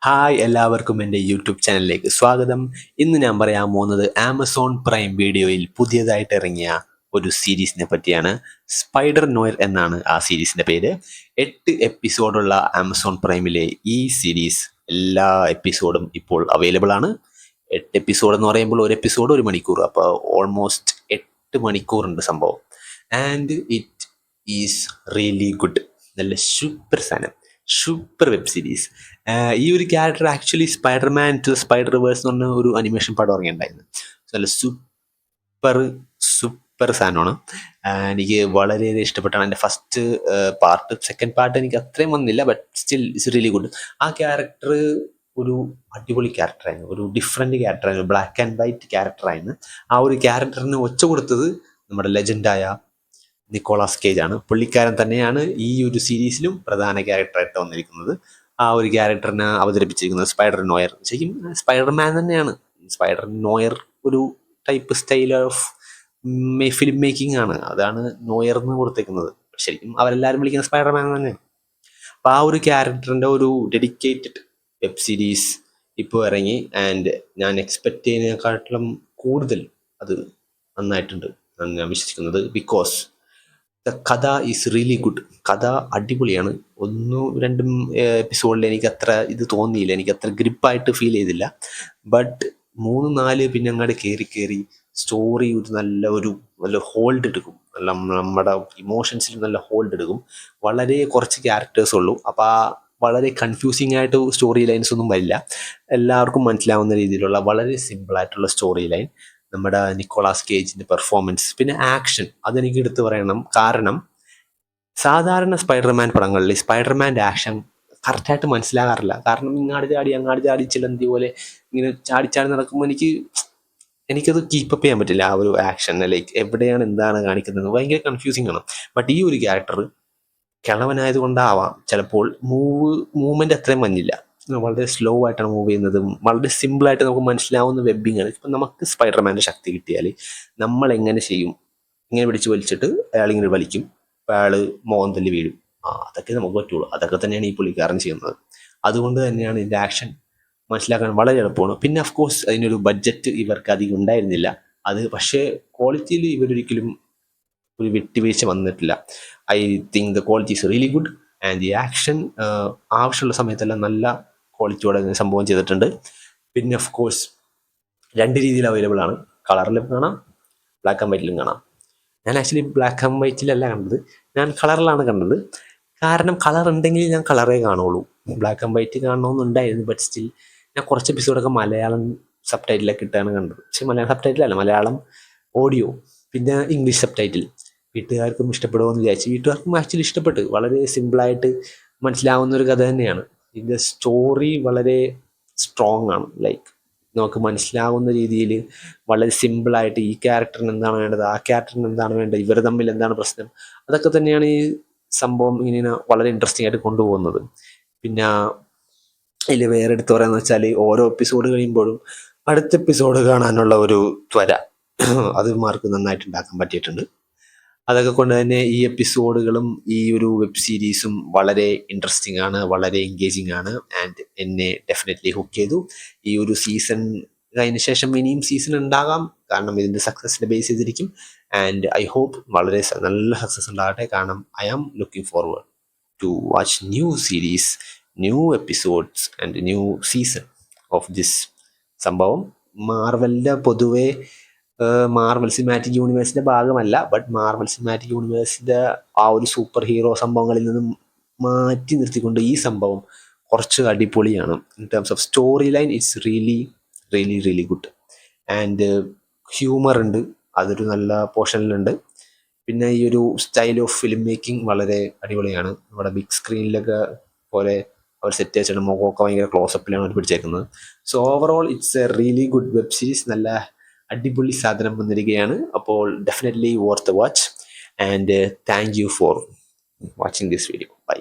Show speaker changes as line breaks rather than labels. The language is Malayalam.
ഹായ് എല്ലാവർക്കും എൻ്റെ യൂട്യൂബ് ചാനലിലേക്ക് സ്വാഗതം. ഇന്ന് ഞാൻ പറയാൻ പോകുന്നത് ആമസോൺ പ്രൈം വീഡിയോയിൽ പുതിയതായിട്ട് ഇറങ്ങിയ ഒരു സീരീസിനെ പറ്റിയാണ്. സ്പൈഡർ നോയർ എന്നാണ് ആ സീരീസിൻ്റെ പേര്. 8 എപ്പിസോഡുള്ള ആമസോൺ പ്രൈമിലെ ഈ സീരീസ് എല്ലാ എപ്പിസോഡും ഇപ്പോൾ അവൈലബിൾ ആണ്. 8 എപ്പിസോഡ് എന്ന് പറയുമ്പോൾ ഒരു എപ്പിസോഡ് 1 മണിക്കൂർ, അപ്പോൾ ഓൾമോസ്റ്റ് 8 മണിക്കൂറുണ്ട് സംഭവം. And it is really good. നല്ല സൂപ്പർ സാധനം, സൂപ്പർ വെബ് സീരീസ്. ഈ ഒരു character actually Spiderman to Spider Verse എന്ന് പറഞ്ഞ ഒരു അനിമേഷൻ പടം ഇറങ്ങിയിട്ടുണ്ടായിരുന്നു. നല്ല സൂപ്പർ സൂപ്പർ സാധനമാണ്. എനിക്ക് വളരെയധികം ഇഷ്ടപ്പെട്ടാണ്. എൻ്റെ ഫസ്റ്റ് പാർട്ട്, സെക്കൻഡ് പാർട്ട് എനിക്ക് അത്രയും വന്നില്ല, but still it's really good. ആ ക്യാരക്ടർ ഒരു അടിപൊളി ക്യാരക്ടറായിരുന്നു, ഒരു ഡിഫറെൻറ്റ് ക്യാരക്ടറായിരുന്നു, ബ്ലാക്ക് ആൻഡ് വൈറ്റ് ക്യാരക്ടറായിരുന്നു. ആ ഒരു ക്യാരക്ടറിന് ഒച്ച കൊടുത്തത് നമ്മുടെ ലെജൻഡായ നിക്കോളാസ് കേജ് ആണ്. പുള്ളിക്കാരൻ തന്നെയാണ് ഈ ഒരു സീരീസിലും പ്രധാന ക്യാരക്ടറായിട്ട് വന്നിരിക്കുന്നത്. ആ ഒരു ക്യാരക്ടറിനെ അവതരിപ്പിച്ചിരിക്കുന്നത് സ്പൈഡർ നോയർ. ശരിക്കും സ്പൈഡർമാൻ തന്നെയാണ്. സ്പൈഡർ നോയർ ഒരു type style of film making ആണ്. അതാണ് നോയർ എന്ന് കൊടുത്തേക്കുന്നത്. ശരിക്കും അവരെല്ലാവരും വിളിക്കുന്ന സ്പൈഡർമാൻ തന്നെയാണ്. അപ്പോൾ ആ ഒരു ക്യാരക്ടറിൻ്റെ ഒരു ഡെഡിക്കേറ്റഡ് വെബ് സീരീസ് ഇപ്പോൾ ഇറങ്ങി. ആൻഡ് ഞാൻ എക്സ്പെക്റ്റ് ചെയ്യുന്നതിനെക്കാട്ടിലും കൂടുതൽ അത് നന്നായിട്ടുണ്ട് എന്നാണ് ഞാൻ വിശ്വസിക്കുന്നത്. ബിക്കോസ് കഥ ഈസ് റിയലി ഗുഡ്. കഥ അടിപൊളിയാണ്. ഒന്നും രണ്ടും എപ്പിസോഡിൽ എനിക്ക് അത്ര ഇത് തോന്നിയില്ല, എനിക്ക് അത്ര ഗ്രിപ്പായിട്ട് ഫീൽ ചെയ്തില്ല. ബട്ട് 3-4 പിന്നെ അങ്ങോട്ട് കയറി സ്റ്റോറി നല്ല ഹോൾഡ് എടുക്കും. നമ്മുടെ ഇമോഷൻസിൽ നല്ല ഹോൾഡ് എടുക്കും. വളരെ കുറച്ച് ക്യാരക്ടേഴ്സ് ഉള്ളൂ. അപ്പോൾ ആ വളരെ കൺഫ്യൂസിങ് ആയിട്ട് സ്റ്റോറി ലൈൻസ് ഒന്നും വരില്ല. എല്ലാവർക്കും മനസ്സിലാവുന്ന രീതിയിലുള്ള വളരെ സിമ്പിളായിട്ടുള്ള സ്റ്റോറി ലൈൻ. നമ്മുടെ നിക്കോളാസ് കേജിൻ്റെ പെർഫോമൻസ്, പിന്നെ ആക്ഷൻ, അതെനിക്ക് എടുത്തു പറയണം. കാരണം സാധാരണ സ്പൈഡർമാൻ പടങ്ങളിൽ സ്പൈഡർമാൻ്റെ ആക്ഷൻ കറക്റ്റായിട്ട് മനസ്സിലാകാറില്ല. കാരണം അങ്ങാട് ചാടി ചിലന്തി പോലെ ഇങ്ങനെ ചാടി നടക്കുമ്പോൾ എനിക്കത് കീപ്പപ്പ് ചെയ്യാൻ പറ്റില്ല. ആ ഒരു ആക്ഷൻ ലൈക്ക് എവിടെയാണ് എന്താണ് കാണിക്കുന്നത് ഭയങ്കര കൺഫ്യൂസിങ് ആണ്. ബട്ട് ഈ ഒരു ക്യാരക്ടർ കിളവനായത് കൊണ്ടാവാം ചിലപ്പോൾ മൂവ്മെൻ്റ് അത്രയും വന്നില്ല. വളരെ സ്ലോ ആയിട്ടാണ് മൂവ് ചെയ്യുന്നതും വളരെ സിമ്പിളായിട്ട് നമുക്ക് മനസ്സിലാവുന്ന വെബിങ് ആണ്. ഇപ്പം നമുക്ക് സ്പൈഡർമാൻ്റെ ശക്തി കിട്ടിയാൽ നമ്മൾ എങ്ങനെ ചെയ്യും? ഇങ്ങനെ പിടിച്ച് വലിച്ചിട്ട് അയാളിങ്ങനെ വലിക്കും, അപ്പോൾ അയാൾ മോന്തല് വീഴും. അതൊക്കെ നമുക്ക് പറ്റുള്ളൂ. അതൊക്കെ തന്നെയാണ് ഈ പുള്ളിക്കാരൻ ചെയ്യുന്നത്. അതുകൊണ്ട് തന്നെയാണ് ഇതിൻ്റെ ആക്ഷൻ മനസ്സിലാക്കാൻ വളരെ എളുപ്പമാണ്. പിന്നെ ഓഫ് കോഴ്സ് അതിനൊരു ബഡ്ജറ്റ് ഇവർക്ക് അധികം ഉണ്ടായിരുന്നില്ല. അത് പക്ഷേ ക്വാളിറ്റിയിൽ ഇവരൊരിക്കലും ഒരു വിട്ടുവീഴ്ച വന്നിട്ടില്ല. I think the quality is really good. And the action ആവശ്യമുള്ള സമയത്തെല്ലാം നല്ല ക്വാളിറ്റിയോടെ സംഭവം ചെയ്തിട്ടുണ്ട്. പിന്നെ ഓഫ് കോഴ്സ് 2 രീതിയിൽ അവൈലബിൾ ആണ്. കളറിലും കാണാം, ബ്ലാക്ക് ആൻഡ് വൈറ്റിലും കാണാം. ഞാൻ ആക്ച്വലി ബ്ലാക്ക് ആൻഡ് വൈറ്റിലല്ല കണ്ടത്, ഞാൻ കളറിലാണ് കണ്ടത്. കാരണം കളർ ഉണ്ടെങ്കിൽ ഞാൻ കളറേ കാണുള്ളൂ. ബ്ലാക്ക് ആൻഡ് വൈറ്റ് കാണണമെന്നുണ്ടായിരുന്നു, ബട്ട് സ്റ്റിൽ ഞാൻ കുറച്ച് എപ്പിസോഡൊക്കെ മലയാളം സബ് ടൈറ്റിലൊക്കെ ഇട്ടാണ് കണ്ടത്. പക്ഷേ മലയാളം സബ് ടൈറ്റിലല്ല, മലയാളം ഓഡിയോ, പിന്നെ ഇംഗ്ലീഷ് സബ് ടൈറ്റിൽ. വീട്ടുകാർക്കും ഇഷ്ടപ്പെടുമോ വിചാരിച്ചു. വീട്ടുകാർക്കും ആക്ച്വലി ഇഷ്ടപ്പെട്ടു. വളരെ സിമ്പിളായിട്ട് മനസ്സിലാവുന്ന ഒരു കഥ തന്നെയാണ്. ഇതിൻ്റെ സ്റ്റോറി വളരെ സ്ട്രോങ് ആണ്. ലൈക്ക് നമുക്ക് മനസ്സിലാവുന്ന രീതിയിൽ വളരെ സിമ്പിളായിട്ട് ഈ ക്യാരക്ടറിന് എന്താണ് വേണ്ടത്, ആ ക്യാരക്ടറിന് എന്താണ് വേണ്ടത്, ഇവർ തമ്മിൽ എന്താണ് പ്രശ്നം, അതൊക്കെ തന്നെയാണ് ഈ സംഭവം ഇങ്ങനെ വളരെ ഇൻട്രസ്റ്റിംഗ് ആയിട്ട് കൊണ്ടുപോകുന്നത്. പിന്നെ ഇതിൽ വേറെ എടുത്ത് പറയാന്ന് വെച്ചാൽ ഓരോ എപ്പിസോഡ് കഴിയുമ്പോഴും അടുത്ത എപ്പിസോഡ് കാണാനുള്ള ഒരു ത്വര അത് മാർക്ക് നന്നായിട്ട് ഉണ്ടാക്കാൻ പറ്റിയിട്ടുണ്ട്. അതൊക്കെ കൊണ്ട് തന്നെ ഈ എപ്പിസോഡുകളും ഈ ഒരു വെബ് സീരീസും വളരെ ഇൻട്രസ്റ്റിംഗ് ആണ്, വളരെ എൻഗേജിങ് ആണ്. ആൻഡ് എന്നെ ഡെഫിനറ്റ്ലി ഹുക്ക് ചെയ്തു. ഈ ഒരു സീസൺ കഴിഞ്ഞ ശേഷം ഇനിയും സീസൺ ഉണ്ടാകാം, കാരണം ഇതിൻ്റെ സക്സസിനെ ബേസ് ചെയ്തിരിക്കും. ആൻഡ് ഐ ഹോപ്പ് വളരെ നല്ല സക്സസ് ഉണ്ടാകട്ടെ. കാരണം I am looking forward to watch new series, new episodes and new season of this സംഭവം. മാർവലിൻ്റെ പൊതുവെ മാർവൽ സിനിമാറ്റിക് യൂണിവേഴ്സിൻ്റെ ഭാഗമല്ല, ബട്ട് മാർവൽ സിനിമാറ്റിക് യൂണിവേഴ്സിൻ്റെ ആ ഒരു സൂപ്പർ ഹീറോ സംഭവങ്ങളിൽ നിന്നും മാറ്റി നിർത്തിക്കൊണ്ട് ഈ സംഭവം കുറച്ച് അടിപൊളിയാണ്. In terms of story line it's really really really good. And humour ഉണ്ട്, അതൊരു നല്ല പോർഷനിലുണ്ട്. പിന്നെ ഈ ഒരു സ്റ്റൈൽ ഓഫ് ഫിലിം മേക്കിംഗ് വളരെ അടിപൊളിയാണ്. നമ്മുടെ ബിഗ് സ്ക്രീനിലൊക്കെ പോലെ അവർ സെറ്റ് വെച്ചിട്ട് മുഖമൊക്കെ ഭയങ്കര ക്ലോസപ്പിലാണ് അവർ പിടിച്ചേക്കുന്നത്. So overall it's a really good web series. നല്ല അടിപൊളി സാധനം വന്നിരിക്കുകയാണ്. അപ്പോൾ definitely worth watch. And thank you for watching this video. By.